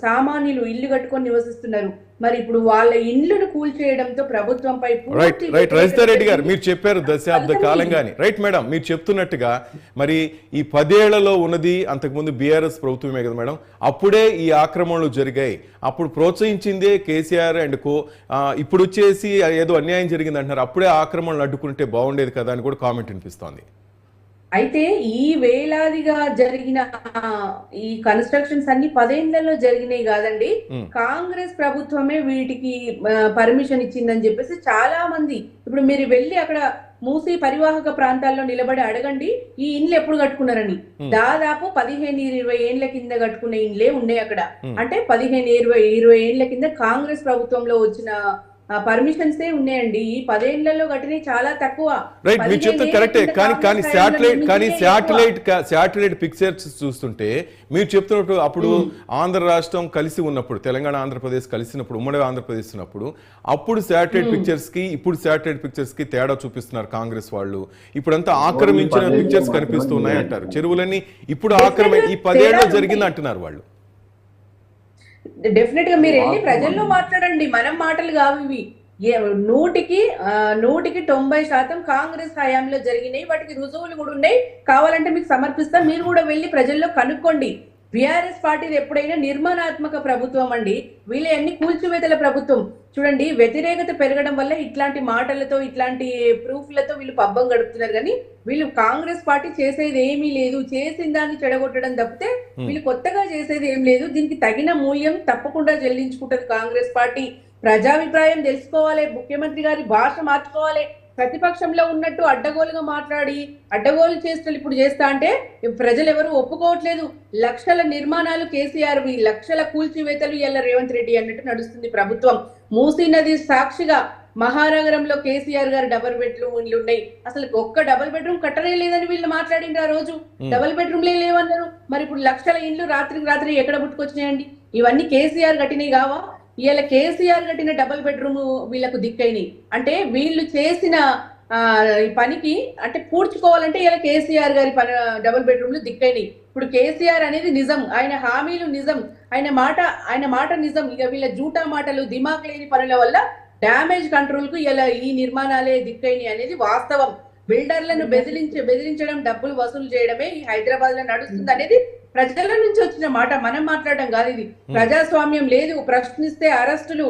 సామాన్యులు ఇల్లు కట్టుకొని నివసిస్తున్నారు. మరి ఇప్పుడు వాళ్ళ ఇండ్లను కూల్చేయడంతో ప్రభుత్వంపై రజితారెడ్డి గారు మీరు చెప్పారు దశాబ్ద కాలంగాని. రైట్ మేడం, మీరు చెప్తున్నట్టుగా మరి ఈ 10 ఏళ్లలో ఉన్నది అంతకుముందు బీఆర్ఎస్ ప్రభుత్వమే కదా మేడం. అప్పుడే ఈ ఆక్రమణలు జరిగాయి, అప్పుడు ప్రోత్సహించిందే కేసీఆర్ అండ్ కో. ఇప్పుడు వచ్చేసి ఏదో అన్యాయం జరిగింది అంటున్నారు. అప్పుడే ఆక్రమణలు అడ్డుకుంటే బాగుండేది కదా అని కూడా కామెంట్ వినిపిస్తోంది. అయితే ఈ వేలాదిగా జరిగిన ఈ కన్స్ట్రక్షన్స్ అన్ని 10 ఏళ్లలో జరిగినాయి కాదండి. కాంగ్రెస్ ప్రభుత్వమే వీటికి పర్మిషన్ ఇచ్చిందని చెప్పేసి చాలా మంది, ఇప్పుడు మీరు వెళ్ళి అక్కడ మూసీ పరివాహక ప్రాంతాల్లో నిలబడి అడగండి ఈ ఇండ్లు ఎప్పుడు కట్టుకున్నారని. దాదాపు 15-20 ఏళ్ల కింద కట్టుకునే ఇండ్లే ఉన్నాయి అక్కడ. అంటే 15-20 ఏళ్ల కింద కాంగ్రెస్ ప్రభుత్వంలో వచ్చిన పర్మిషన్స్ ఉన్నాయండి. ఈ 10 ఏళ్లలో కట్టినవి చాలా తక్కువ. రైట్, మీరు చెప్తే కరెక్టే. కానీ శాటిలైట్ పిక్చర్స్ చూస్తుంటే మీరు చెప్తున్నట్టు అప్పుడు ఆంధ్ర రాష్ట్రం కలిసి ఉన్నప్పుడు, తెలంగాణ ఆంధ్రప్రదేశ్ కలిసినప్పుడు, ఉమ్మడి ఆంధ్రప్రదేశ్ ఉన్నప్పుడు అప్పుడు శాటిలైట్ పిక్చర్స్ కి ఇప్పుడు శాటిలైట్ పిక్చర్స్ కి తేడా చూపిస్తున్నారు కాంగ్రెస్ వాళ్ళు. ఇప్పుడంతా ఆక్రమించిన పిక్చర్స్ కనిపిస్తున్నాయి అంటారు. చెరువులన్నీ ఇప్పుడు ఈ 10 ఏళ్ళలో జరిగింది అంటున్నారు వాళ్ళు. డెఫినెట్ గా మీరు వెళ్ళి ప్రజల్లో మాట్లాడండి, మనం మాటలు కావు ఇవి. 100కి 90% కాంగ్రెస్ హయాంలో జరిగినాయి. వాటికి రుజువులు కూడా ఉన్నాయి, కావాలంటే మీకు సమర్పిస్తా. మీరు కూడా వెళ్ళి ప్రజల్లో కనుక్కోండి. బీఆర్ఎస్ పార్టీది ఎప్పుడైనా నిర్మాణాత్మక ప్రభుత్వం అండి, వీళ్ళ అన్ని కూల్చివేతల ప్రభుత్వం. చూడండి, వ్యతిరేకత పెరగడం వల్ల ఇట్లాంటి మాటలతో ఇట్లాంటి ప్రూఫ్లతో వీళ్ళు పబ్బం గడుపుతున్నారు. కానీ వీళ్ళు కాంగ్రెస్ పార్టీ చేసేది ఏమీ లేదు, చేసిన దాన్ని చెడగొట్టడం తప్పితే వీళ్ళు కొత్తగా చేసేది ఏం లేదు. దీనికి తగిన మూల్యం తప్పకుండా చెల్లించుకుంటది కాంగ్రెస్ పార్టీ. ప్రజాభిప్రాయం తెలుసుకోవాలి, ముఖ్యమంత్రి గారి భాష మార్చుకోవాలి. ప్రతిపక్షంలో ఉన్నట్టు అడ్డగోలుగా మాట్లాడి అడ్డగోలు చేష్టలు ఇప్పుడు చేస్తా అంటే ప్రజలు ఎవరు ఒప్పుకోవట్లేదు. లక్షల నిర్మాణాలు కేసీఆర్, లక్షల కూల్చివేతలు ఇలా రేవంత్ రెడ్డి అన్నట్టు నడుస్తుంది ప్రభుత్వం. మూసీ నది సాక్షిగా మహానగరంలో కేసీఆర్ గారు డబుల్ బెడ్రూమ్ ఇండ్లు ఉన్నాయి. అసలు ఒక్క డబుల్ బెడ్రూమ్ కట్టనే లేదని వీళ్ళు మాట్లాడిండ్రు. ఆ రోజు డబుల్ బెడ్రూమ్లే లేవన్నారు. మరి ఇప్పుడు లక్షల ఇండ్లు రాత్రికి రాత్రి ఎక్కడ పుట్టుకొచ్చినాయండి? ఇవన్నీ కేసీఆర్ కట్టినవి కావా? ఇలా కేసీఆర్ కట్టిన డబుల్ బెడ్రూమ్ వీళ్ళకు దిక్కైనాయి అంటే వీళ్ళు చేసిన పనికి అంటే పూడ్చుకోవాలంటే ఇలా కేసీఆర్ గారి డబుల్ బెడ్రూమ్లు దిక్కైనాయి. ఇప్పుడు కేసీఆర్ అనేది నిజం, ఆయన హామీలు నిజం, ఆయన మాట నిజం. ఇక వీళ్ళ జూటా మాటలు, దిమాక్ లేని పనుల వల్ల డ్యామేజ్ కంట్రోల్ కు ఇలా ఈ నిర్మాణాలే దిక్కైనాయి అనేది వాస్తవం. బిల్డర్లను బెదిరించడం, డబ్బులు వసూలు చేయడమే ఈ హైదరాబాద్ లో నడుస్తుంది అనేది ప్రజల నుంచి వచ్చిన మాట, మనం మాట్లాడడం కాదు. ఇది ప్రజాస్వామ్యం లేదు. ప్రశ్నిస్తే అరెస్టులు.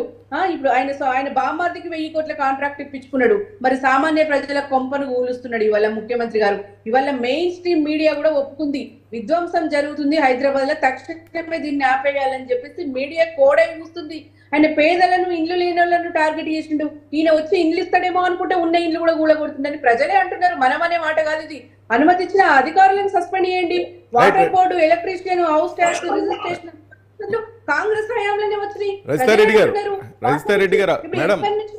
ఇప్పుడు ఆయన బామ్మార్దికి 1000 కోట్ల కాంట్రాక్ట్ ఇప్పించుకున్నాడు. మరి సామాన్య ప్రజల కొంపను ఊలుస్తున్నాడు ఇవాళ ముఖ్యమంత్రి గారు. ఇవాళ మెయిన్ స్ట్రీమ్ మీడియా కూడా ఒప్పుకుంది, విధ్వంసం జరుగుతుంది హైదరాబాద్ లో, తక్షణమే దీన్ని ఆపేయాలని చెప్పేసి మీడియా కోడై చూస్తుంది. ఆయన పేదలను, ఇండ్లు లేని వాళ్ళను టార్గెట్ చేసిండు. ఈయన వచ్చి ఇండ్లు ఇస్తాడేమో అనుకుంటే ఉన్న ఇండ్లు కూడా కూలగొడుతుందని ప్రజలే అంటున్నారు, మనం అనే మాట కాదు ఇది. అనుమతించిన అధికారులను సస్పెండ్ చేయండి. Water board, electrician, house tax, registration Congress హయాంలోనే వచ్చినాయి.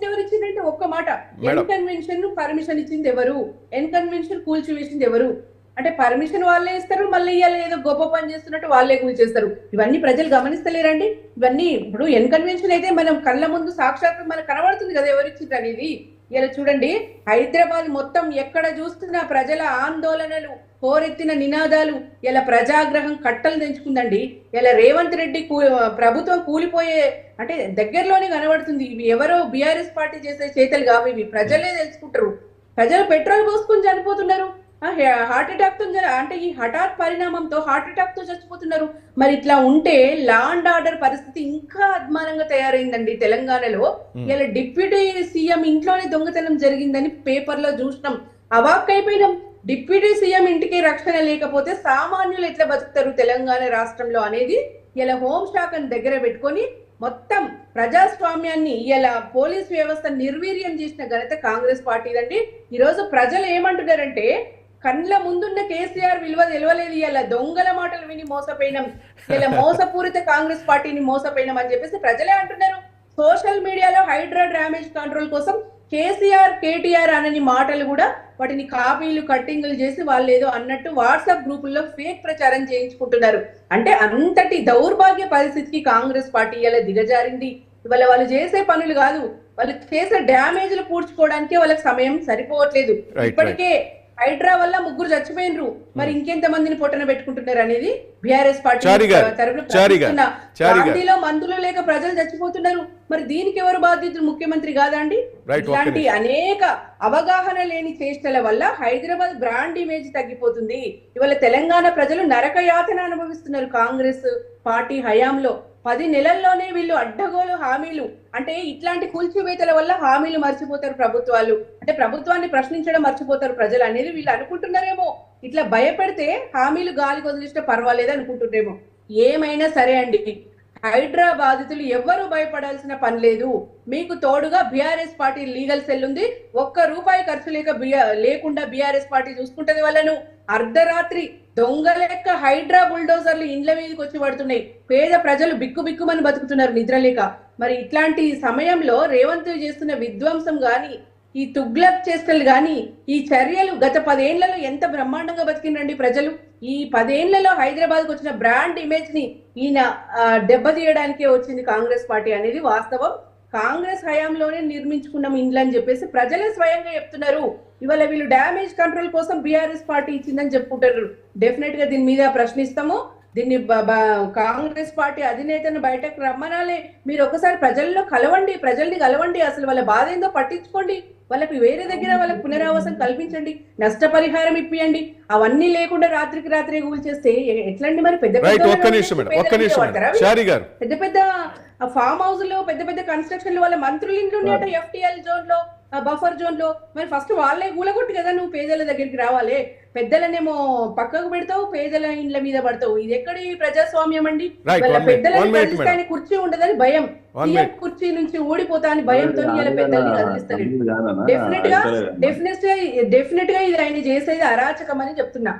ఎవరు ఇచ్చిందంటే ఒక్క మాట, ఎన్ కన్వెన్షన్ పర్మిషన్ ఇచ్చింది ఎవరు? ఎన్ కన్వెన్షన్ కూల్చివేసింది ఎవరు? అంటే పర్మిషన్ వాళ్ళే ఇస్తారు, మళ్ళీ ఇవాళ ఏదో గొప్ప పని చేస్తున్నట్టు వాళ్ళే కూల్చేస్తారు. ఇవన్నీ ప్రజలు గమనిస్తలేరండి. ఇవన్నీ ఇప్పుడు ఎన్ కన్వెన్షన్ అయితే మనం కళ్ళ ముందు సాక్షాత్తు మనకు కనబడుతుంది కదా ఎవరిచ్చింది అనేది. ఇలా చూడండి, హైదరాబాద్ మొత్తం ఎక్కడ చూస్తున్నా ప్రజల ఆందోళనలు, హోరెత్తిన నినాదాలు, ఇలా ప్రజాగ్రహం కట్టలు తెంచుకుందండి. ఇలా రేవంత్ రెడ్డి ప్రభుత్వం కూలిపోయే అంటే దగ్గరలోనే కనబడుతుంది. ఇవి ఎవరో బీఆర్ఎస్ పార్టీ చేసే చేతలు కావు, ఇవి ప్రజలే తెలుసుకుంటారు. ప్రజలు పెట్రోల్ పోసుకొని చనిపోతున్నారు, హార్ట్ అటాక్ తో, అంటే ఈ హఠాత్ పరిణామంతో హార్ట్ అటాక్ తో చచ్చిపోతున్నారు. మరి ఇట్లా ఉంటే లా అండ్ ఆర్డర్ పరిస్థితి ఇంకా అద్మానంగా తయారైందండి తెలంగాణలో. ఇలా డిప్యూటీ సీఎం ఇంట్లోనే దొంగతనం జరిగిందని పేపర్ లో చూసినాం, అవాక్కైపోయినాం. డిప్యూటీ సీఎం ఇంటికి రక్షణ లేకపోతే సామాన్యులు ఎట్లా బతుకుతారు తెలంగాణ రాష్ట్రంలో అనేది ఇలా హోంశాఖను దగ్గర పెట్టుకొని మొత్తం ప్రజాస్వామ్యాన్ని ఇలా పోలీస్ వ్యవస్థ నిర్వీర్యం చేసిన ఘనత కాంగ్రెస్ పార్టీదండి. ఈరోజు ప్రజలు ఏమంటున్నారంటే, కండ్ల ముందున్న కేసీఆర్ విలువ తెలవలేదు, ఇలా దొంగల మాటలు విని మోసపోయినాం, ఇలా మోసపూరిత కాంగ్రెస్ పార్టీని మోసపోయినాం అని చెప్పేసి ప్రజలే అంటున్నారు. సోషల్ మీడియాలో హైడ్రా డ్యామేజ్ కంట్రోల్ కోసం కేసీఆర్, కేటీఆర్ అనని మాటలు కూడా వాటిని కాపీలు, కట్టింగులు చేసి వాళ్ళు ఏదో అన్నట్టు వాట్సాప్ గ్రూపుల్లో ఫేక్ ప్రచారం చేయించుకుంటున్నారు. అంటే అంతటి దౌర్భాగ్య పరిస్థితికి కాంగ్రెస్ పార్టీ ఇలా దిగజారింది. ఇవాళ వాళ్ళు చేసే పనులు కాదు, వాళ్ళు చేసే డ్యామేజ్లు పూడ్చుకోవడానికే వాళ్ళకి సమయం సరిపోవట్లేదు. ఇప్పటికే హైడ్రా వల్ల 3 చచ్చిపోయినరు, మరి ఇంకెంత మందిని పొట్టన పెట్టుకుంటున్నారు అనేది బీఆర్ఎస్ పార్టీ చారి గారు, చారి గారు, చారి గారు. గాంధీలో మందులు లేక ప్రజలు చచ్చిపోతున్నారు, మరి దీనికి ఎవరు బాధ్యతలు? ముఖ్యమంత్రి కాదా అండి? రైట్, ఇలాంటి అనేక అవగాహన లేని చేష్టల వల్ల హైదరాబాద్ బ్రాండ్ ఇమేజ్ తగ్గిపోతుంది. ఇవాళ తెలంగాణ ప్రజలు నరక యాతన అనుభవిస్తున్నారు కాంగ్రెస్ పార్టీ హయాంలో. 10 నెలల్లోనే వీళ్ళు అడ్డగోలు హామీలు, అంటే ఇట్లాంటి కూల్చివేతల వల్ల హామీలు మర్చిపోతారు ప్రభుత్వాలు, అంటే ప్రభుత్వాన్ని ప్రశ్నించడం మర్చిపోతారు ప్రజలు అనేది వీళ్ళు అనుకుంటున్నారేమో. ఇట్లా భయపెడితే హామీలు గాలికి వదిలిస్తే పర్వాలేదు అనుకుంటున్నారేమో. ఏమైనా సరే అండి, హైడ్రా బాధితులు ఎవ్వరూ భయపడాల్సిన పని లేదు. మీకు తోడుగా బీఆర్ఎస్ పార్టీ లీగల్ సెల్ ఉంది. ₹1 ఖర్చు లేకుండా బీఆర్ఎస్ పార్టీ చూసుకుంటది వాళ్ళను. అర్ధరాత్రి దొంగ లెక్క హైడ్రా బుల్డోజర్లు ఇండ్ల మీదకి వచ్చి పడుతున్నాయి. పేద ప్రజలు బిక్కుబిక్కుమని బతుకుతున్నారు నిద్రలేక. మరి ఇట్లాంటి సమయంలో రేవంత్ చేస్తున్న విధ్వంసం గాని, ఈ తుగ్లక్ చేష్టలు గాని, ఈ చర్యలు గత 10 ఏళ్లలో ఎంత బ్రహ్మాండంగా బతికిందండి ప్రజలు. ఈ 10 ఏళ్లలో హైదరాబాద్కు వచ్చిన బ్రాండ్ ఇమేజ్ ని ఈయన దెబ్బతీయడానికే వచ్చింది కాంగ్రెస్ పార్టీ అనేది వాస్తవం. కాంగ్రెస్ హయాంలోనే నిర్మించుకున్నాం ఇండ్లు అని చెప్పేసి ప్రజలే స్వయంగా చెప్తున్నారు. ఇవాళ వీళ్ళు డ్యామేజ్ కంట్రోల్ కోసం బీఆర్ఎస్ పార్టీ ఇచ్చిందని చెప్పుకుంటారు. డెఫినెట్ గా దీని మీద ప్రశ్నిస్తాము. దీన్ని కాంగ్రెస్ పార్టీ అధినేతను బయటకు రమ్మనాలే. మీరు ఒకసారి ప్రజల్ని కలవండి, అసలు వాళ్ళ బాధ ఏందో పట్టించుకోండి, వాళ్ళకి వేరే దగ్గర వాళ్ళకి పునరావాసం కల్పించండి, నష్టపరిహారం ఇప్పియండి. అవన్నీ లేకుండా రాత్రికి రాత్రే కూల్చేస్తే ఎట్లండి? మరి పెద్ద పెద్ద ఫామ్ హౌస్ లో పెద్ద పెద్ద కన్స్ట్రక్షన్ వాళ్ళ మంత్రులు ఇంట్లో ఉన్నాయట FTL జోన్ లో, బఫర్ జోన్ లో. మరి ఫస్ట్ వాళ్ళే కూలగొట్టు కదా నువ్వు పేదల దగ్గరికి రావాలి. పెద్దలనేమో పక్కకు పెడతావు, పేదల ఇండ్ల మీద పడతావు. ఇది ఎక్కడి ప్రజాస్వామ్యం అండి? పెద్దలని కుర్చీ ఉండదని భయం, కుర్చీ నుంచి ఓడిపోతా అని భయంతో ఇలా పెద్దల్ని కదిలిస్తారు. డెఫినెట్ గా ఇది ఆయన చేసేది అరాచకం అని చెప్తున్నా.